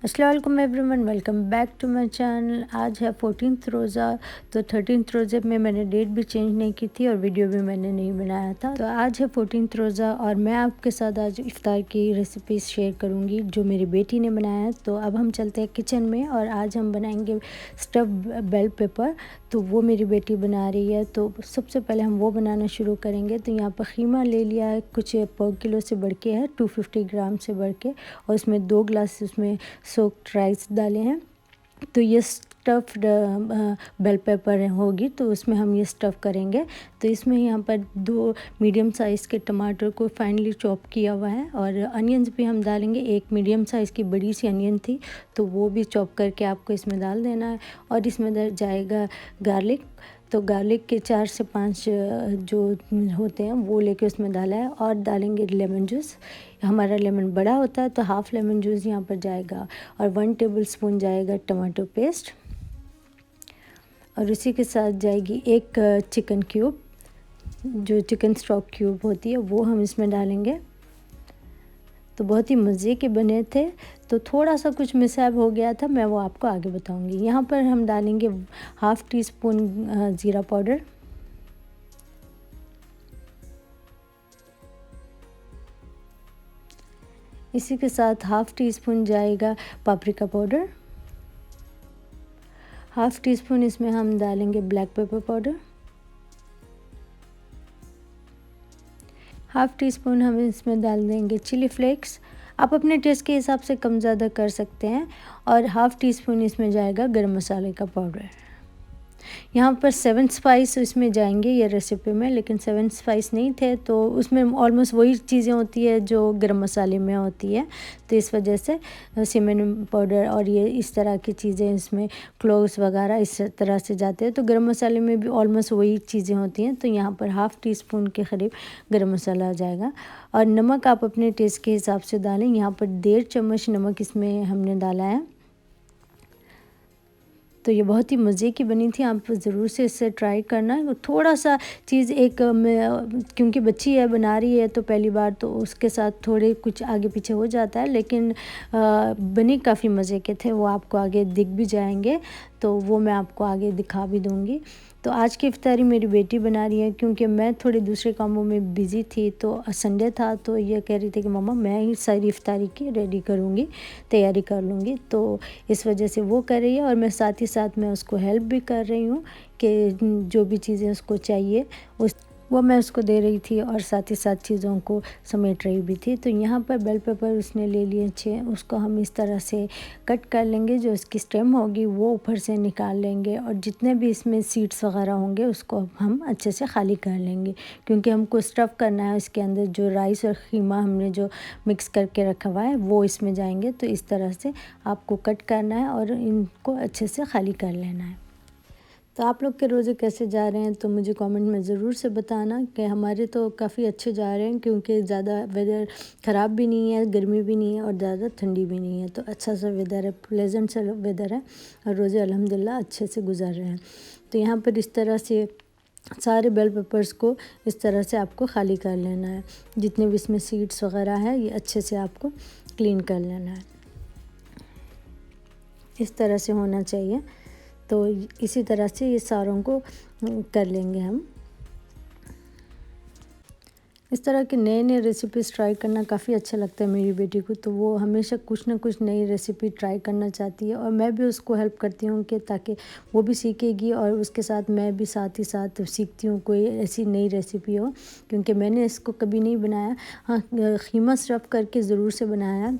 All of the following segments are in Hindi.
अस्सलाम वालेकुम everyone, welcome back to my channel. आज है 14th रोज़ा। तो 13th रोज़े में मैंने डेट भी चेंज नहीं की थी और वीडियो भी मैंने नहीं बनाया था। तो आज है 14th रोज़ा और मैं आपके साथ आज इफ्तार की रेसिपीज़ शेयर करूंगी जो मेरी बेटी ने बनाया है। तो अब हम चलते हैं किचन में और आज हम बनाएंगे स्टफ्ड बेल पेपर। तो वो मेरी बेटी बना रही है, तो सबसे पहले हम वो बनाना शुरू करेंगे। तो यहाँ पर ख़ीमा ले लिया है, कुछ पाव किलो से बढ़ के है, 250 ग्राम से बढ़ के, और उसमें 2 ग्लास उसमें सोक्ड राइस डाले हैं। तो ये स्टफ्ड बेल पेपर होगी, तो उसमें हम ये स्टफ़ करेंगे। तो इसमें यहाँ पर 2 मीडियम साइज़ के टमाटर को फाइनली चॉप किया हुआ है, और अनियंस भी हम डालेंगे। एक मीडियम साइज़ की बड़ी सी अनियन थी, तो वो भी चॉप करके आपको इसमें डाल देना है। और इसमें जाएगा गार्लिक। तो गार्लिक के 4 से 5 जो होते हैं वो लेके उसमें डाला है, और डालेंगे लेमन जूस। हमारा लेमन बड़ा होता है तो हाफ़ लेमन जूस यहाँ पर जाएगा, और 1 टेबलस्पून जाएगा टमाटो पेस्ट, और उसी के साथ जाएगी एक चिकन क्यूब, जो चिकन स्टॉक क्यूब होती है वो हम इसमें डालेंगे। तो बहुत ही मज़े के बने थे। तो थोड़ा सा कुछ मिसहैप हो गया था, मैं वो आपको आगे बताऊंगी। यहाँ पर हम डालेंगे हाफ़ टी स्पून ज़ीरा पाउडर, इसी के साथ हाफ़ टी स्पून जाएगा paprika powder, half tea spoon इसमें हम डालेंगे black pepper powder, half tea spoon हम इसमें डाल देंगे चिली फ्लेक्स। आप अपने टेस्ट के हिसाब से कम ज़्यादा कर सकते हैं। और हाफ़ टी स्पून इसमें जाएगा गरम मसाले का पाउडर। यहाँ पर 7 स्पाइस इसमें जाएंगे ये रेसिपी में, लेकिन 7 स्पाइस नहीं थे, तो उसमें ऑलमोस्ट वही चीज़ें होती है जो गरम मसाले में होती है। तो इस वजह से सिनेमन पाउडर और ये इस तरह की चीज़ें, इसमें क्लोव्स वगैरह इस तरह से जाते हैं। तो गरम मसाले में भी ऑलमोस्ट वही चीज़ें होती हैं। तो यहाँ पर हाफ़ टी स्पून के करीब गरम मसाला आ जाएगा। और नमक आप अपने टेस्ट के हिसाब से डालें। यहाँ पर 1.5 चम्मच नमक इसमें हमने डाला है। तो ये बहुत ही मज़े की बनी थी, आप ज़रूर से इससे ट्राई करना। थोड़ा सा चीज़ एक क्योंकि बच्ची है बना रही है तो पहली बार, तो उसके साथ थोड़े कुछ आगे पीछे हो जाता है, लेकिन बनी काफ़ी मज़े के थे। वो आपको आगे दिख भी जाएंगे, तो वो मैं आपको आगे दिखा भी दूँगी। तो आज की इफ्तारी मेरी बेटी बना रही है, क्योंकि मैं थोड़े दूसरे कामों में बिज़ी थी। तो संडे था, तो ये कह रही थी कि मम्मा मैं ही सारी इफ्तारी की रेडी करूँगी, तैयारी कर लूँगी। तो इस वजह से वो कर रही है, और मैं साथ ही साथ मैं उसको हेल्प भी कर रही हूँ कि जो भी चीज़ें उसको चाहिए वो मैं उसको दे रही थी, और साथ ही साथ चीज़ों को समेट रही भी थी। तो यहाँ पर बेल पेपर उसने ले लिए 6, उसको हम इस तरह से कट कर लेंगे। जो इसकी स्टेम होगी वो ऊपर से निकाल लेंगे, और जितने भी इसमें सीड्स वगैरह होंगे उसको हम अच्छे से खाली कर लेंगे, क्योंकि हमको स्टफ़ करना है। इसके अंदर जो राइस और ख़ीमा हमने जो मिक्स करके रखा हुआ है वो इसमें जाएंगे। तो इस तरह से आपको कट करना है और इनको अच्छे से खाली कर लेना है। तो आप लोग के रोज़े कैसे जा रहे हैं, तो मुझे कमेंट में ज़रूर से बताना। कि हमारे तो काफ़ी अच्छे जा रहे हैं, क्योंकि ज़्यादा वेदर ख़राब भी नहीं है, गर्मी भी नहीं है, और ज़्यादा ठंडी भी नहीं है। तो अच्छा सा वेदर है, प्लेजेंट सा वेदर है, और रोज़े अल्हम्दुलिल्लाह अच्छे से गुजर रहे हैं। तो यहाँ पर इस तरह से सारे बेल पेपर्स को इस तरह से आपको खाली कर लेना है। जितने भी इसमें सीड्स वगैरह है ये अच्छे से आपको क्लीन कर लेना है। इस तरह से होना चाहिए। तो इसी तरह से ये सारों को कर लेंगे हम। इस तरह के नए नए रेसिपीज़ ट्राई करना काफ़ी अच्छा लगता है मेरी बेटी को। तो वो हमेशा कुछ ना कुछ नई रेसिपी ट्राई करना चाहती है, और मैं भी उसको हेल्प करती हूँ कि ताकि वो भी सीखेगी, और उसके साथ मैं भी साथ ही साथ सीखती हूँ कोई ऐसी नई रेसिपी हो, क्योंकि मैंने इसको कभी नहीं बनाया। हाँ, ख़ीमा स्टफ़ करके ज़रूर से बनाया,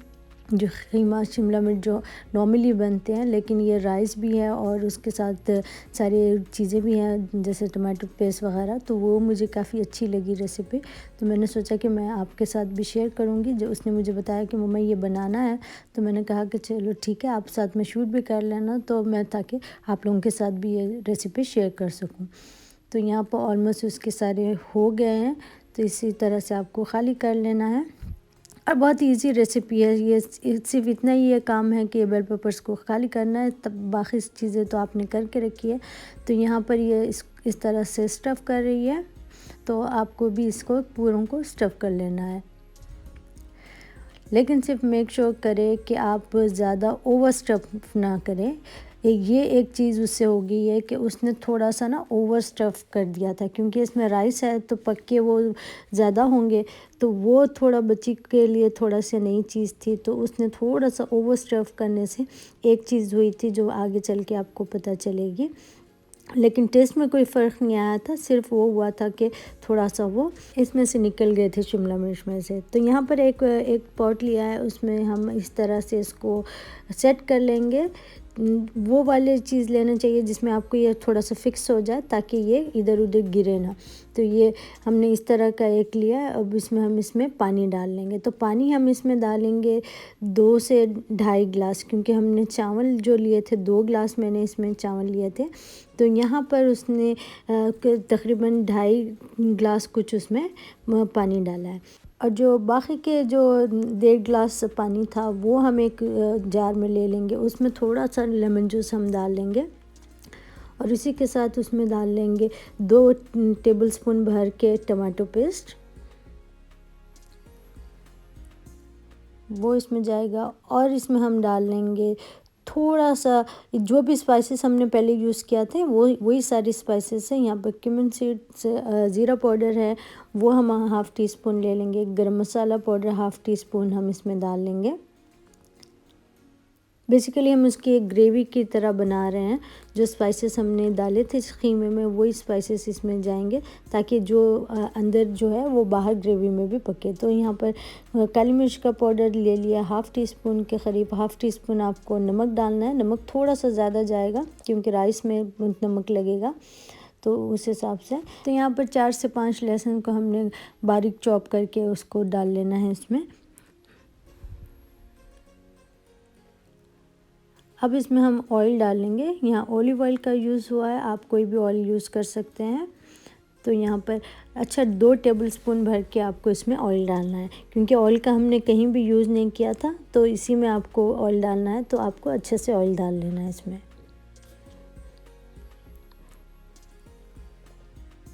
जो ख़ीमा शिमला मिर्च जो नॉर्मली बनते हैं, लेकिन ये राइस भी है और उसके साथ सारी चीज़ें भी हैं जैसे टमाटो पेस्ट वगैरह। तो वो मुझे काफ़ी अच्छी लगी रेसिपी। तो मैंने सोचा कि मैं आपके साथ भी शेयर करूँगी। जो उसने मुझे बताया कि मम्मा ये बनाना है, तो मैंने कहा कि चलो ठीक है, आप साथ में शूट भी कर लेना, तो मैं ताकि आप लोगों के साथ भी ये रेसिपी शेयर कर सकूँ। तो यहाँ पर ऑलमोस्ट उसके सारे हो गए हैं। तो इसी तरह से आपको खाली कर लेना है, और बहुत इजी रेसिपी है ये। सिर्फ इतना ही ये काम है कि बेल पेपर्स को खाली करना है, तब बाकी चीज़ें तो आपने करके रखी है। तो यहाँ पर ये इस तरह से स्टफ़ कर रही है, तो आपको भी इसको पूरों को स्टफ़ कर लेना है। लेकिन सिर्फ मेक श्योर करें कि आप ज़्यादा ओवर स्टफ़ ना करें। ये एक चीज़ उससे हो गई है कि उसने थोड़ा सा ना ओवर स्टफ़ कर दिया था, क्योंकि इसमें राइस है तो पक्के वो ज़्यादा होंगे, तो वो थोड़ा बच्ची के लिए थोड़ा सा नई चीज़ थी, तो उसने थोड़ा सा ओवर स्टफ़ करने से एक चीज़ हुई थी जो आगे चल के आपको पता चलेगी। लेकिन टेस्ट में कोई फ़र्क नहीं आया था, सिर्फ वो हुआ था कि थोड़ा सा वो इसमें से निकल गए थे शिमला मिर्च में से। तो यहाँ पर एक पॉट लिया है, उसमें हम इस तरह से इसको सेट कर लेंगे। वो वाली चीज़ लेना चाहिए जिसमें आपको ये थोड़ा सा फिक्स हो जाए ताकि ये इधर उधर गिरे ना। तो ये हमने इस तरह का एक लिया है। अब हम इसमें पानी डाल लेंगे। तो पानी हम इसमें डालेंगे 2 से 2.5 गिलास, क्योंकि हमने चावल जो लिए थे 2 गिलास मैंने इसमें चावल लिए थे। तो यहाँ पर उसने तकरीबन 2.5 गिलास कुछ उसमें पानी डाला है। और जो बाकी के जो 1.5 गिलास पानी था वो हम एक जार में ले लेंगे। उसमें थोड़ा सा लेमन जूस हम डाल लेंगे और इसी के साथ उसमें डाल लेंगे 2 टेबलस्पून भर के टमाटो पेस्ट, वो इसमें जाएगा। और इसमें हम डाल लेंगे थोड़ा सा जो भी स्पाइसेस हमने पहले यूज़ किया थे वही सारी स्पाइसेस हैं। यहाँ पर क्यूमिन सीड्स, ज़ीरा पाउडर है वो हम हाफ़ टी स्पून ले लेंगे। गरम मसाला पाउडर हाफ़ टी स्पून हम इसमें डाल लेंगे। बेसिकली हम उसकी एक ग्रेवी की तरह बना रहे हैं। जो स्पाइसेस हमने डाले थे इस ख़ीमे में वही स्पाइसेस इसमें जाएंगे ताकि जो अंदर जो है वो बाहर ग्रेवी में भी पके। तो यहाँ पर काली मिर्च का पाउडर ले लिया हाफ़ टी स्पून के क़रीब। हाफ़ टी स्पून आपको नमक डालना है। नमक थोड़ा सा ज़्यादा जाएगा क्योंकि राइस में नमक लगेगा, तो उस हिसाब से। तो यहाँ पर 4 से 5 लहसुन को हमने बारीक चॉप करके उसको डाल लेना है इसमें। अब इसमें हम ऑयल डाल लेंगे। यहाँ ऑलिव ऑयल का यूज़ हुआ है, आप कोई भी ऑयल यूज़ कर सकते हैं। तो यहाँ पर 2 टेबलस्पून भर के आपको इसमें ऑयल डालना है, क्योंकि ऑयल का हमने कहीं भी यूज़ नहीं किया था, तो इसी में आपको ऑयल डालना है। तो आपको अच्छे से ऑयल डाल लेना है इसमें।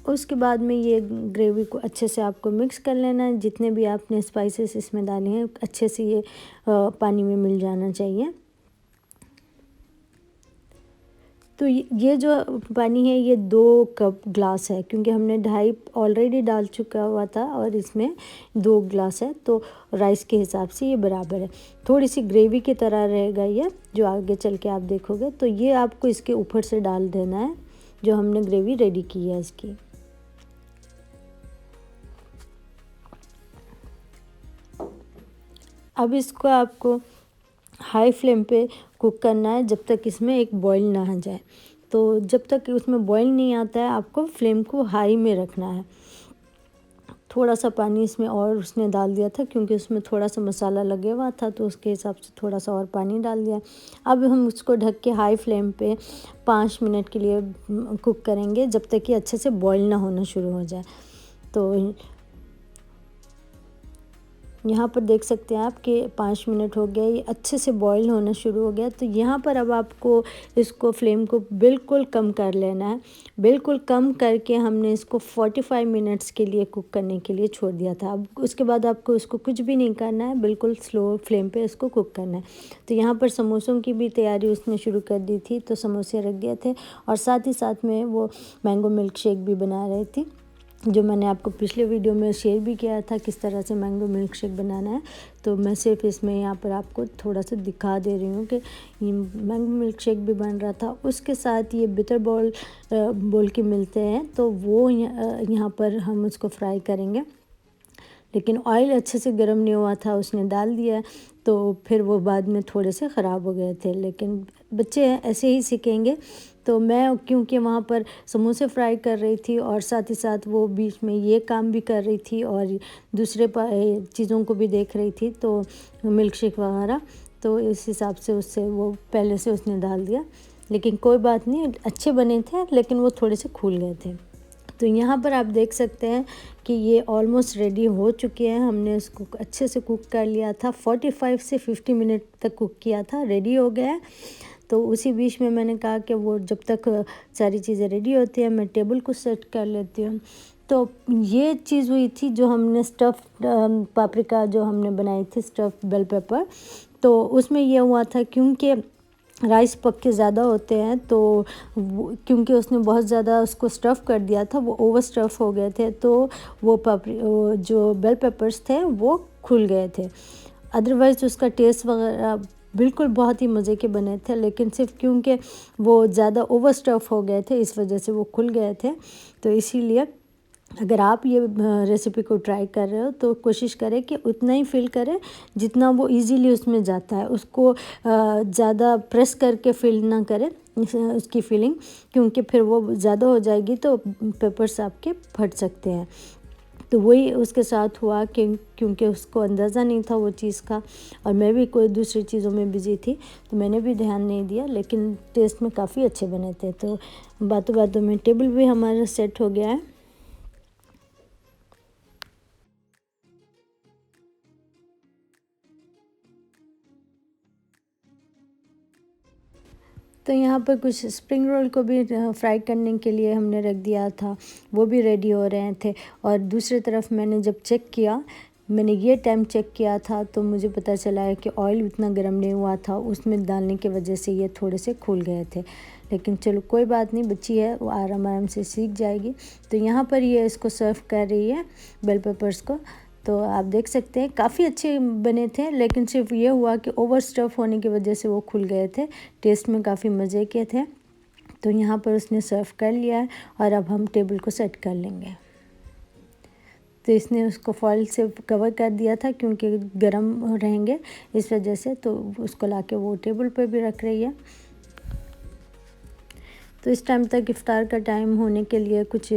उसके बाद में ये ग्रेवी को अच्छे से आपको मिक्स कर लेना है। जितने भी आपने स्पाइसेस इसमें डाले हैं अच्छे से ये पानी में मिल जाना चाहिए। तो ये जो पानी है ये 2 कप ग्लास है, क्योंकि हमने 2.5 ऑलरेडी डाल चुका हुआ था और इसमें 2 ग्लास है, तो राइस के हिसाब से ये बराबर है। थोड़ी सी ग्रेवी की तरह रहेगा ये, जो आगे चल के आप देखोगे। तो ये आपको इसके ऊपर से डाल देना है जो हमने ग्रेवी रेडी की है इसकी। अब इसको आपको हाई फ्लेम पे कुक करना है जब तक इसमें एक बॉईल ना आ जाए। तो जब तक उसमें बॉईल नहीं आता है आपको फ्लेम को हाई में रखना है। थोड़ा सा पानी इसमें और उसने डाल दिया था क्योंकि उसमें थोड़ा सा मसाला लगे हुआ था, तो उसके हिसाब से थोड़ा सा और पानी डाल दिया। अब हम उसको ढक के हाई फ्लेम पे 5 मिनट के लिए कुक करेंगे जब तक कि अच्छे से बॉईल ना होना शुरू हो जाए। तो यहाँ पर देख सकते हैं आप कि 5 मिनट हो गया, ये अच्छे से बॉईल होना शुरू हो गया। तो यहाँ पर अब आपको इसको फ्लेम को बिल्कुल कम कर लेना है। बिल्कुल कम करके हमने इसको 45 मिनट्स के लिए कुक करने के लिए छोड़ दिया था। अब उसके बाद आपको इसको कुछ भी नहीं करना है, बिल्कुल स्लो फ्लेम पे इसको कुक करना है। तो यहाँ पर समोसों की भी तैयारी उसने शुरू कर दी थी, तो समोसे रख दिए थे और साथ ही साथ में वो मैंगो मिल्क शेक भी बना रही थी, जो मैंने आपको पिछले वीडियो में शेयर भी किया था किस तरह से मैंगो मिल्क शेक बनाना है। तो मैं सिर्फ इसमें यहाँ पर आपको थोड़ा सा दिखा दे रही हूँ कि ये मैंगो मिल्क शेक भी बन रहा था। उसके साथ ये बिटर बॉल के मिलते हैं, तो वो यहाँ पर हम उसको फ्राई करेंगे। लेकिन ऑयल अच्छे से गर्म नहीं हुआ था, उसने डाल दिया तो फिर वो बाद में थोड़े से ख़राब हो गए थे। लेकिन बच्चे ऐसे ही सीखेंगे। तो मैं क्योंकि वहाँ पर समोसे फ्राई कर रही थी और साथ ही साथ वो बीच में ये काम भी कर रही थी और दूसरे चीज़ों को भी देख रही थी, तो मिल्क शेक वगैरह, तो इस हिसाब से उससे वो पहले से उसने डाल दिया। लेकिन कोई बात नहीं, अच्छे बने थे लेकिन वो थोड़े से फूल गए थे। तो यहाँ पर आप देख सकते हैं कि ये ऑलमोस्ट रेडी हो चुके हैं। हमने इसको अच्छे से कुक कर लिया था, 45 से 50 मिनट तक कुक किया था, रेडी हो गया है। तो उसी बीच में मैंने कहा कि वो जब तक सारी चीज़ें रेडी होती हैं मैं टेबल को सेट कर लेती हूँ। तो ये चीज़ हुई थी जो हमने स्टफ़ पापरिका जो हमने बनाई थी, स्टफ़ बेल पेपर। तो उसमें ये हुआ था क्योंकि राइस पक्के ज़्यादा होते हैं, तो क्योंकि उसने बहुत ज़्यादा उसको स्टफ़ कर दिया था, वो ओवर स्टफ़ हो गए थे, तो वो जो बेल पेपर्स थे वो खुल गए थे। अदरवाइज़ उसका टेस्ट वगैरह बिल्कुल बहुत ही मज़े के बने थे, लेकिन सिर्फ़ क्योंकि वो ज़्यादा ओवर स्टफ़ हो गए थे इस वजह से वो खुल गए थे। तो इसीलिए अगर आप ये रेसिपी को ट्राई कर रहे हो तो कोशिश करें कि उतना ही फिल करें जितना वो इजीली उसमें जाता है। उसको ज़्यादा प्रेस करके फिल ना करें उसकी फिलिंग, क्योंकि फिर वो ज़्यादा हो जाएगी तो पेपर्स आपके फट सकते हैं। तो वही उसके साथ हुआ कि क्योंकि उसको अंदाज़ा नहीं था वो चीज़ का, और मैं भी कोई दूसरी चीज़ों में बिज़ी थी तो मैंने भी ध्यान नहीं दिया, लेकिन टेस्ट में काफ़ी अच्छे बने थे। तो बातों बातों में टेबल भी हमारा सेट हो गया है। तो यहाँ पर कुछ स्प्रिंग रोल को भी फ्राई करने के लिए हमने रख दिया था, वो भी रेडी हो रहे थे। और दूसरी तरफ मैंने जब चेक किया, मैंने ये टाइम चेक किया था तो मुझे पता चला है कि ऑयल उतना गर्म नहीं हुआ था, उसमें डालने की वजह से ये थोड़े से खुल गए थे। लेकिन चलो कोई बात नहीं, बच्ची है वो आराम आराम से सीख जाएगी। तो यहाँ पर ये इसको सर्व कर रही है बेल पेपर्स को। तो आप देख सकते हैं काफ़ी अच्छे बने थे, लेकिन सिर्फ ये हुआ कि ओवर स्टफ़ होने की वजह से वो खुल गए थे। टेस्ट में काफ़ी मज़े के थे। तो यहाँ पर उसने सर्व कर लिया है और अब हम टेबल को सेट कर लेंगे। तो इसने उसको फॉइल से कवर कर दिया था क्योंकि गर्म रहेंगे इस वजह से, तो उसको लाके वो टेबल पे भी रख रही है। तो इस टाइम तक इफ़्तार का टाइम होने के लिए कुछ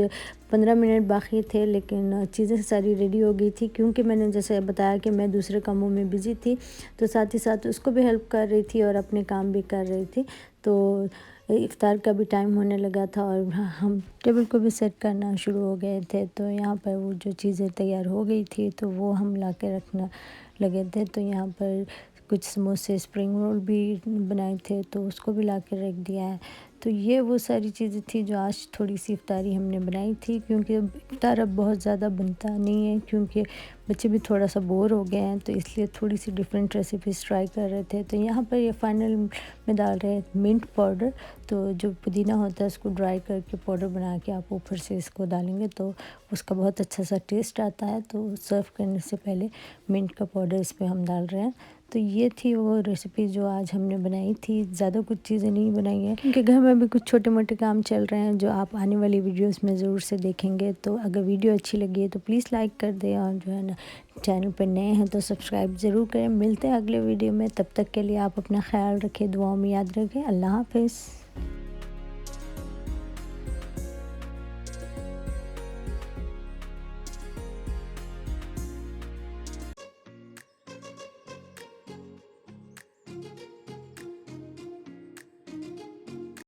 15 मिनट बाकी थे, लेकिन चीज़ें सारी रेडी हो गई थी। क्योंकि मैंने जैसे बताया कि मैं दूसरे कामों में बिज़ी थी, तो साथ ही साथ उसको भी हेल्प कर रही थी और अपने काम भी कर रही थी। तो इफ़्तार का भी टाइम होने लगा था और हम टेबल को भी सेट करना शुरू हो गए थे। तो यहाँ पर वो जो चीज़ें तैयार हो गई थी तो वो हम ला के रखना लगे थे। तो यहाँ पर कुछ समोसे, स्प्रिंग रोल भी बनाए थे तो उसको भी ला के रख दिया है। तो ये वो सारी चीज़ें थी जो आज थोड़ी सी इफ़्तारी हमने बनाई थी, क्योंकि अब इफ़्तार अब बहुत ज़्यादा बनता नहीं है, क्योंकि बच्चे भी थोड़ा सा बोर हो गए हैं, तो इसलिए थोड़ी सी डिफरेंट रेसिपीज़ ट्राई कर रहे थे। तो यहाँ पर ये फाइनल में डाल रहे हैं मिंट पाउडर। तो जो पुदीना होता है उसको ड्राई करके पाउडर बना के आप ऊपर से इसको डालेंगे तो उसका बहुत अच्छा सा टेस्ट आता है। तो सर्व करने से पहले मिंट का पाउडर इस पर हम डाल रहे हैं। तो ये थी वो रेसिपी जो आज हमने बनाई थी। ज़्यादा कुछ चीज़ें नहीं बनाई हैं क्योंकि घर में भी कुछ छोटे मोटे काम चल रहे हैं जो आप आने वाली वीडियोस में ज़रूर से देखेंगे। तो अगर वीडियो अच्छी लगी है तो प्लीज़ लाइक कर दें, और जो है ना चैनल पर नए हैं तो सब्सक्राइब ज़रूर करें। मिलते हैं अगले वीडियो में, तब तक के लिए आप अपना ख्याल रखें, दुआओं में याद रखें। अल्लाह हाफ़िज़।